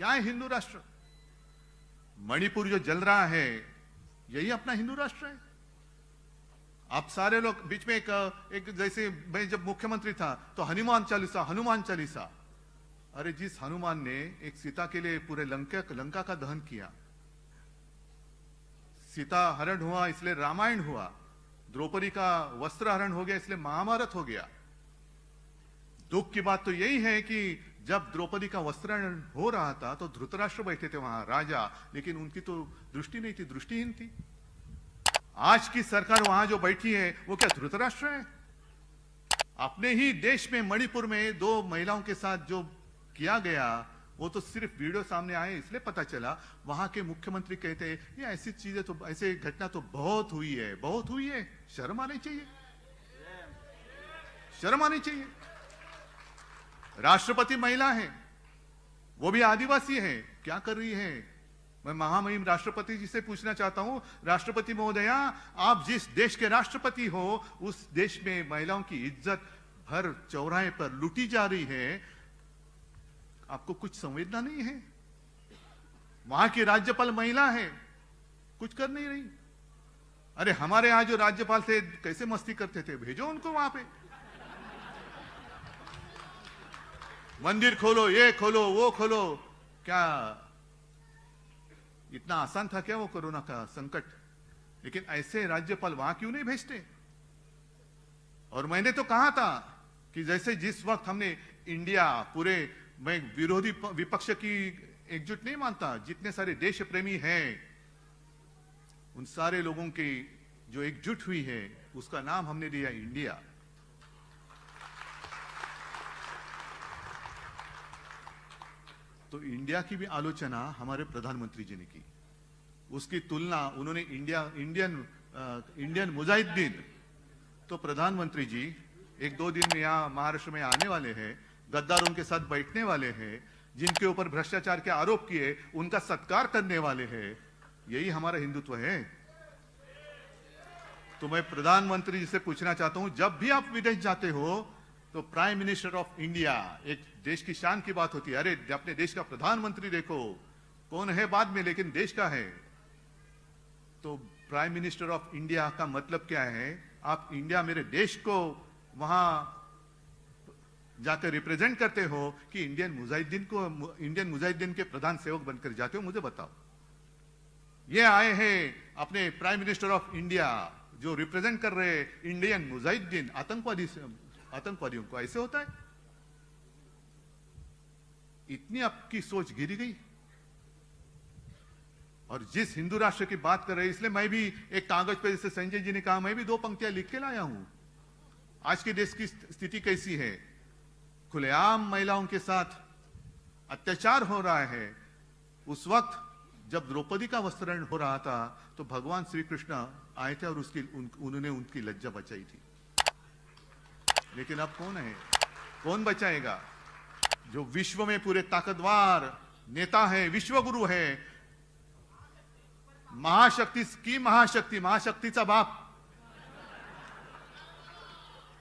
क्या है हिंदू राष्ट्र? मणिपुर जो जल रहा है यही अपना हिंदू राष्ट्र है। आप सारे लोग बीच में एक जैसे मैं जब मुख्यमंत्री था तो हनुमान चालीसा, अरे जिस हनुमान ने एक सीता के लिए पूरे लंका का दहन किया, सीता हरण हुआ इसलिए रामायण हुआ, द्रौपदी का वस्त्र हरण हो गया इसलिए महाभारत हो गया। दुख की बात तो यही है कि जब द्रौपदी का वस्त्रहरण हो रहा था तो धृतराष्ट्र बैठे थे वहां राजा, लेकिन उनकी तो दृष्टि नहीं थी, दृष्टिहीन थी। आज की सरकार वहां जो बैठी है वो क्या धृतराष्ट्र है? अपने ही देश में मणिपुर में 2 महिलाओं के साथ जो किया गया वो तो सिर्फ वीडियो सामने आए इसलिए पता चला। वहां के मुख्यमंत्री कहते हैं ये ऐसी चीजें तो, ऐसे घटना तो बहुत हुई है। शर्म आनी चाहिए, शर्म आनी चाहिए। राष्ट्रपति महिला है, वो भी आदिवासी है, क्या कर रही है? मैं महामहिम राष्ट्रपति जी से पूछना चाहता हूं, राष्ट्रपति महोदया, आप जिस देश के राष्ट्रपति हो उस देश में महिलाओं की इज्जत भर चौराहे पर लूटी जा रही है, आपको कुछ संवेदना नहीं है? वहां की राज्यपाल महिला है, कुछ कर नहीं रही। अरे हमारे यहां जो राज्यपाल थे कैसे मस्ती करते थे, भेजो उनको वहां पे। मंदिर खोलो, ये खोलो, वो खोलो, क्या इतना आसान था क्या वो कोरोना का संकट? लेकिन ऐसे राज्यपाल वहां क्यों नहीं भेजते? और मैंने तो कहा था कि जैसे जिस वक्त हमने इंडिया पूरे, मैं विरोधी विपक्ष की एकजुट नहीं मानता, जितने सारे देश प्रेमी हैं उन सारे लोगों की जो एकजुट हुई है उसका नाम हमने दिया इंडिया। तो इंडिया की भी आलोचना हमारे प्रधानमंत्री जी ने की, उसकी तुलना उन्होंने इंडियन मुजाहिदीन। तो प्रधानमंत्री जी 1-2 दिन में यहाँ महाराष्ट्र में आने वाले हैं, गद्दारों के साथ बैठने वाले हैं, जिनके ऊपर भ्रष्टाचार के आरोप किए उनका सत्कार करने वाले हैं। यही हमारा हिंदुत्व है। तो मैं प्रधानमंत्री जी से पूछना चाहता हूं, जब भी आप विदेश जाते हो तो प्राइम मिनिस्टर ऑफ इंडिया, एक देश की शान की बात होती है, अरे अपने देश का प्रधानमंत्री देखो, कौन है बाद में लेकिन देश का है। तो प्राइम मिनिस्टर ऑफ इंडिया का मतलब क्या है? आप इंडिया मेरे देश को वहां जाकर रिप्रेजेंट करते हो कि इंडियन मुजाहिदीन के प्रधान सेवक बनकर जाते हो? मुझे बताओ। ये आए हैं अपने प्राइम मिनिस्टर ऑफ इंडिया जो रिप्रेजेंट कर रहे इंडियन मुजाहिदीन, आतंकवादियों को। ऐसे होता है? इतनी आपकी सोच गिरी गई। और जिस हिंदू राष्ट्र की बात कर रहे हैं, इसलिए मैं भी एक कागज पे, जैसे संजय जी ने कहा, मैं भी 2 पंक्तियां लिख के लाया हूं। आज के देश की स्थिति कैसी है? खुलेआम महिलाओं के साथ अत्याचार हो रहा है। उस वक्त जब द्रौपदी का वस्त्रहरण हो रहा था तो भगवान श्री कृष्ण आए थे और उन्होंने उनकी लज्जा बचाई थी। लेकिन अब कौन है? कौन बचाएगा? जो विश्व में पूरे ताकतवर नेता है, विश्वगुरु है, महाशक्तीचा बाप,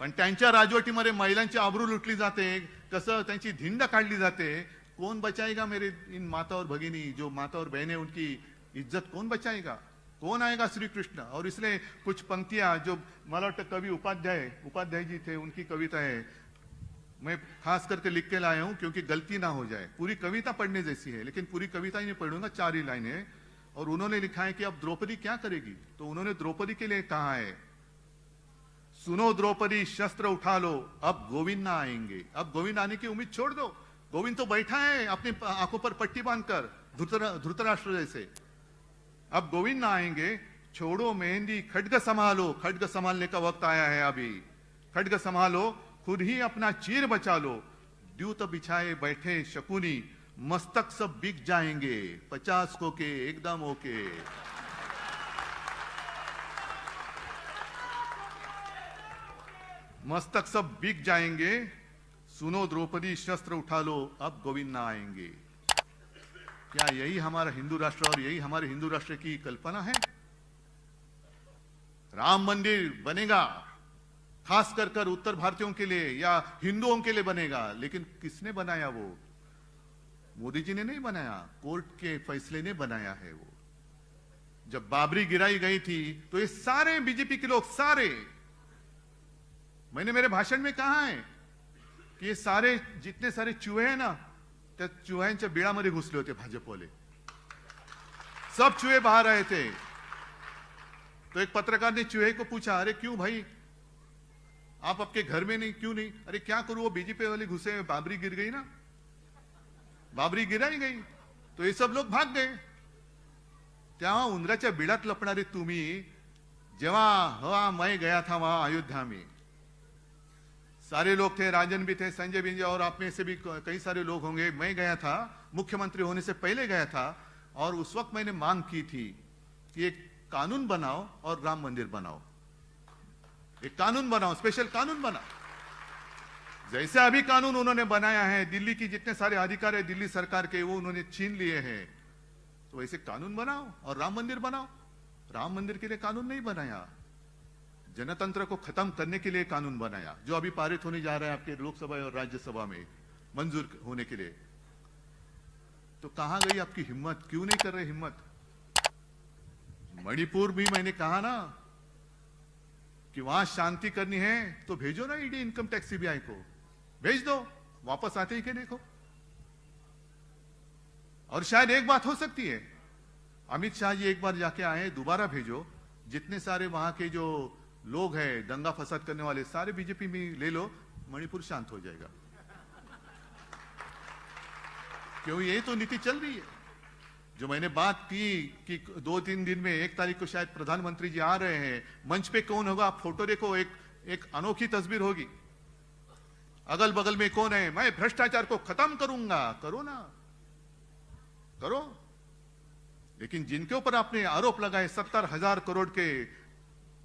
पण त्यांच्या राजवटीमध्ये महिलांची आबरू लुटली जाते, कसं त्यांची धिंड काढली जाते। कौन बचाएगा मेरे इन माता और भगिनी, जो माता और बहनें, उनकी इज्जत कौन बचाएगा? कौन आएगा? श्री कृष्ण। और इसलिए कुछ पंक्तियां जो मला वाटतं कवि उपाध्याय जी थे, उनकी कविता है, मैं खास करके लिख के लाया हूं क्योंकि गलती ना हो जाए। पूरी कविता पढ़ने जैसी है, लेकिन पूरी कविता ही नहीं पढ़ूंगा, 4 ही लाइनें। और उन्होंने लिखा है कि अब द्रौपदी क्या करेगी? तो उन्होंने द्रौपदी के लिए कहा है, सुनो द्रौपदी शस्त्र उठा लो, अब गोविंद ना आएंगे। अब गोविंद आने की उम्मीद छोड़ दो। गोविंद तो बैठा है अपनी आंखों पर पट्टी बांधकर, धृतराष्ट्र जैसे। अब गोविंद ना आएंगे, छोड़ो मेहंदी, खड्ग संभालो। खड्ग संभालने का वक्त आया है अभी। खड्ग संभालो, खुद ही अपना चीर बचा लो। द्यूत बिछाए बैठे शकुनी, मस्तक सब बिक जाएंगे। 50 को के एकदम ओके। मस्तक सब बिक जाएंगे, सुनो द्रौपदी शस्त्र उठा लो, अब गोविंद ना आएंगे। क्या यही हमारा हिंदू राष्ट्र और यही हमारे हिंदू राष्ट्र की कल्पना है? राम मंदिर बनेगा खास कर उत्तर भारतीयों के लिए या हिंदुओं के लिए बनेगा, लेकिन किसने बनाया वो? मोदी जी ने नहीं बनाया, कोर्ट के फैसले ने बनाया है। वो जब बाबरी गिराई गई थी तो ये सारे बीजेपी के लोग, सारे, मैंने मेरे भाषण में कहा है की हे सारे जितने सारे चुहे हैं ना, त्या चुह्यांच्या बिळामध्ये घुसले होते भाजपवाले, सब चूहे बाहर आए थे। तो एक पत्रकार ने चूहे को पूछा, अरे क्यों भाई आप आपके घर में नहीं, क्यों नहीं? अरे क्या करूं, वो बीजेपी वाले घुसे, बाबरी गिर गई ना, बाबरी गिराई गई तो ये सब लोग भाग गए। तेव्हा उंदराच्या बिळात लपणारे तुम्ही, जेव्हा हवा मैं गया था वहां अयोध्या में, सारे लोग थे, राजन भी थे, संजय भी, और आप में से भी कई सारे लोग होंगे। मैं गया था, मुख्यमंत्री होने से पहले गया था, और उस वक्त मैंने मांग की थी कि एक कानून बनाओ और राम मंदिर बनाओ, एक कानून बनाओ, स्पेशल कानून बनाओ। जैसे अभी कानून उन्होंने बनाया है, दिल्ली की जितने सारे अधिकार है दिल्ली सरकार के, वो उन्होंने छीन लिए हैं, तो वैसे कानून बनाओ और राम मंदिर बनाओ। राम मंदिर के लिए कानून नहीं बनाया, जनतंत्र को खत्म करने के लिए कानून बनाया, जो अभी पारित होने जा रहा है आपके लोकसभा और राज्यसभा में मंजूर होने के लिए। तो कहां गई आपकी हिम्मत? क्यों नहीं कर रहे हिम्मत? मणिपुर भी मैंने कहा ना कि वहां शांति करनी है तो भेजो ना ईडी, इनकम टैक्स, सीबीआई को भेज दो, वापस आते ही के देखो। और शायद एक बात हो सकती है, अमित शाह जी एक बार जाके आए, दोबारा भेजो, जितने सारे वहां के जो लोग हैं दंगा फसाद करने वाले, सारे बीजेपी में ले लो, मणिपुर शांत हो जाएगा। क्यों? यही तो नीति चल रही है। जो मैंने बात की कि 2-3 दिन में 1 तारीख को शायद प्रधानमंत्री जी आ रहे हैं, मंच पे कौन होगा आप फोटो देखो, एक अनोखी तस्वीर होगी। अगल बगल में कौन है? मैं भ्रष्टाचार को खत्म करूंगा। करो ना, करो। लेकिन जिनके ऊपर आपने आरोप लगाए 70,000 करोड़ के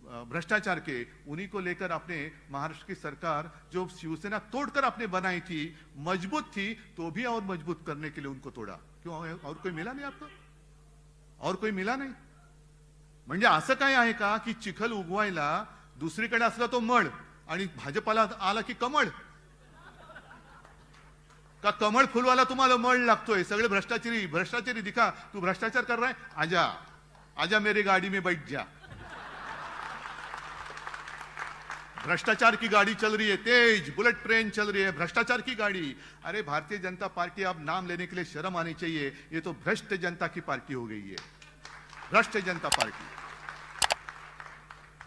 भ्रष्टाचार के, उन्हीं को लेकर आपने महाराष्ट्र की सरकार जो शिवसेना तोड़कर आपने बनाई थी, मजबूत थी, तो भी और मजबूत करने के लिए उनको तोडा। क्यों? और कोई मिला नहीं आपको? और कोई मिला नाही? म्हणजे असं काय आहे का की चिखल उगवायला दुसरीकडे असला तो मळ आणि भाजपाला आला की कमळ? का कमळ फुलवाला तुम्हाला मळ लागतोय? सगळे भ्रष्टाचारी दिखा, तू भ्रष्टाचार कर रहा है, आजा आजा मेरी गाड़ी में बैठ जा। भ्रष्टाचार की गाड़ी चल रही है, तेज बुलेट ट्रेन चल रही है, भ्रष्टाचार की गाड़ी। अरे भारतीय जनता पार्टी, अब नाम लेने के लिए शर्म आनी चाहिए, ये तो भ्रष्ट जनता की पार्टी हो गई है, भ्रष्ट जनता पार्टी।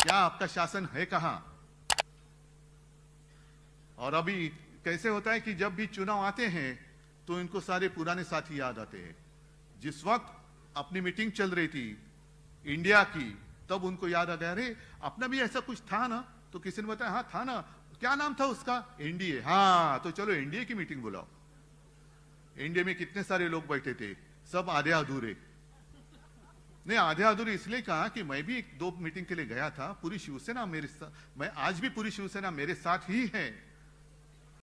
क्या आपका शासन है कहां? और अभी कैसे होता है कि जब भी चुनाव आते हैं तो इनको सारे पुराने साथी याद आते हैं। जिस वक्त अपनी मीटिंग चल रही थी इंडिया की, तब उनको याद आ गया, अरे अपना भी ऐसा कुछ था ना, तो किसी ने बताया, हाँ था ना, क्या नाम था उसका? एनडीए। हाँ, तो चलो एनडीए की मीटिंग बुलाओ। एनडीए में कितने सारे लोग बैठे थे, सब आधे अधूरे। नहीं, आधे अधूरे इसलिए कहा कि मैं भी 1-2 मीटिंग के लिए गया था, पूरी शिवसेना मेरे साथ, मैं आज भी पूरी शिवसेना मेरे साथ ही है।